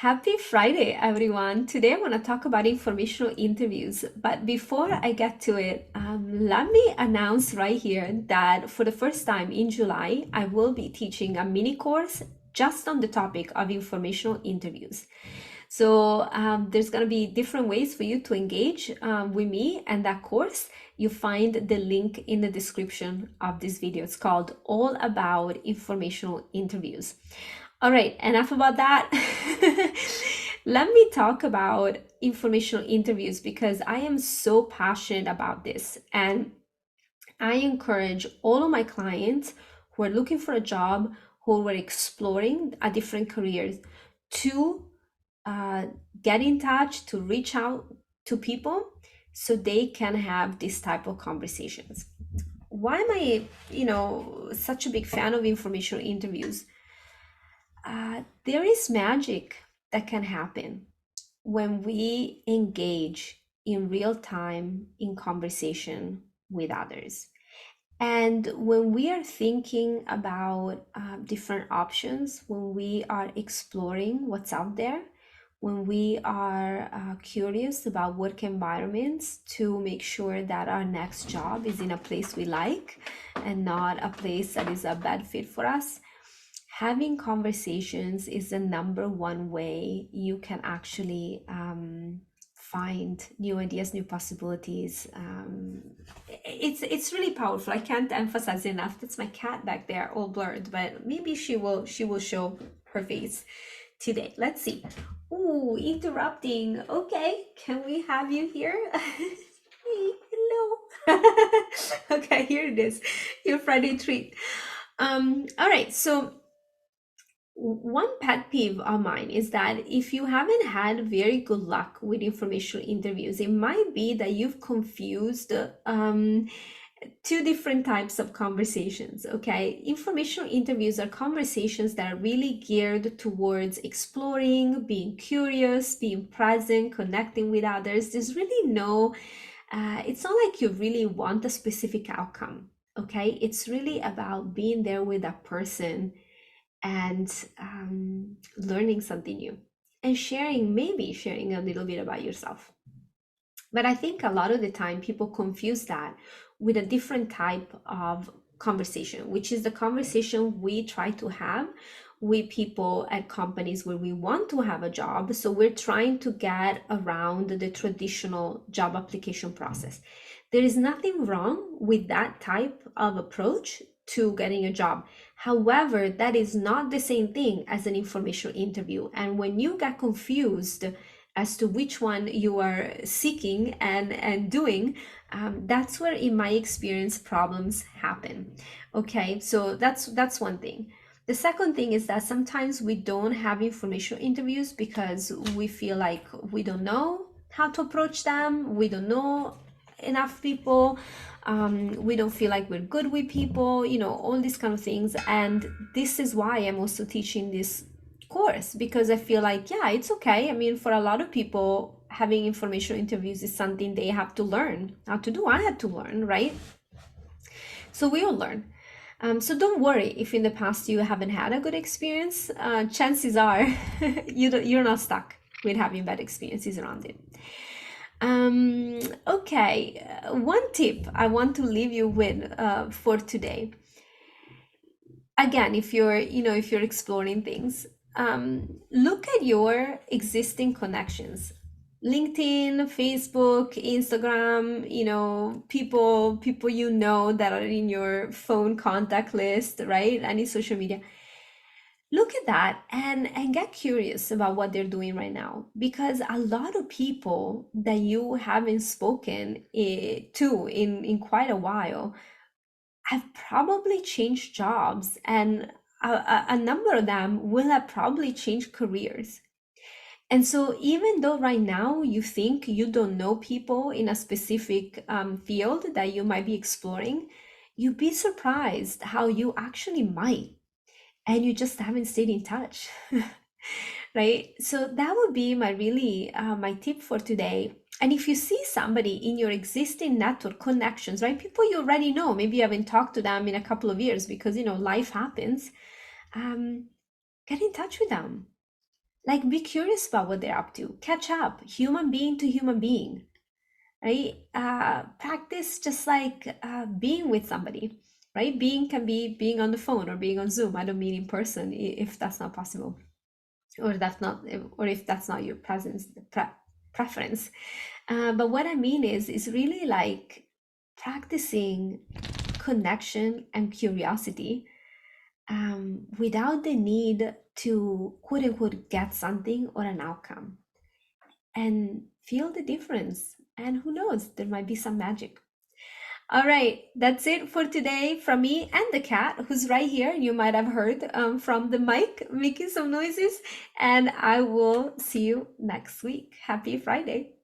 Happy Friday, everyone. Today I want to talk about informational interviews. But before I get to it, let me announce right here that for the first time in July, I will be teaching a mini course just on the topic of informational interviews. So there's going to be different ways for you to engage with me and that course. You find the link in the description of this video. It's called All About Informational Interviews. All right, enough about that. Let me talk about informational interviews because I am so passionate about this. And I encourage all of my clients who are looking for a job, who are exploring a different careers, to uh, get in touch, to reach out to people so they can have this type of conversations. Why am I, such a big fan of informational interviews? There is magic that can happen when we engage in real time in conversation with others. And when we are thinking about different options, when we are exploring what's out there, when we are curious about work environments to make sure that our next job is in a place we like and not a place that is a bad fit for us, having conversations is the number one way you can actually find new ideas, new possibilities. It's really powerful. I can't emphasize enough. That's my cat back there, all blurred, but maybe she will show her face today. Let's see. Ooh, interrupting. Okay, can we have you here? Hey, hello. Okay, here it is. Your Friday treat. All right, so one pet peeve of mine is that if you haven't had very good luck with informational interviews, it might be that you've confused two different types of conversations. Okay, informational interviews are conversations that are really geared towards exploring, being curious, being present, connecting with others. There's really no, it's not like you really want a specific outcome. Okay, it's really about being there with that person and learning something new and sharing, maybe sharing a little bit about yourself. But I think a lot of the time people confuse that with a different type of conversation, which is the conversation we try to have with people at companies where we want to have a job. So we're trying to get around the traditional job application process. There is nothing wrong with that type of approach to getting a job. However, that is not the same thing as an informational interview. And when you get confused as to which one you are seeking and doing, that's where, in my experience, problems happen. Okay, so that's one thing. The second thing is that sometimes we don't have informational interviews because we feel like we don't know how to approach them, we don't know enough people, we don't feel like we're good with people, all these kind of things. And this is why I'm also teaching this course, because I feel like, yeah, it's okay. I mean, for a lot of people, having informational interviews is something they have to learn how to do. I had to learn, right? So we all learn. So don't worry if in the past you haven't had a good experience. Chances are you're not stuck with having bad experiences around it. Okay, one tip I want to leave you with for today. Again, if you're exploring things, look at your existing connections. LinkedIn, Facebook, Instagram, people that are in your phone contact list, right? Any social media. Look at that and get curious about what they're doing right now, because a lot of people that you haven't spoken to in quite a while have probably changed jobs, and a number of them will have probably changed careers. And so even though right now you think you don't know people in a specific field that you might be exploring, you'd be surprised how you actually might, and you just haven't stayed in touch. Right? So that would be my really my tip for today. And if you see somebody in your existing network connections, right, people you already know, maybe you haven't talked to them in a couple of years because life happens, um, get in touch with them. Like, be curious about what they're up to, catch up, human being to human being, right? Practice just like being with somebody, right? Being can be being on the phone or being on Zoom. I don't mean in person if that's not possible, or that's not, or if that's not your preference. But what I mean is really like practicing connection and curiosity, without the need to quote unquote get something or an outcome, and feel the difference. And who knows, there might be some magic. All right, that's it for today from me and the cat, who's right here. You might have heard from the mic making some noises. And I will see you next week. Happy Friday.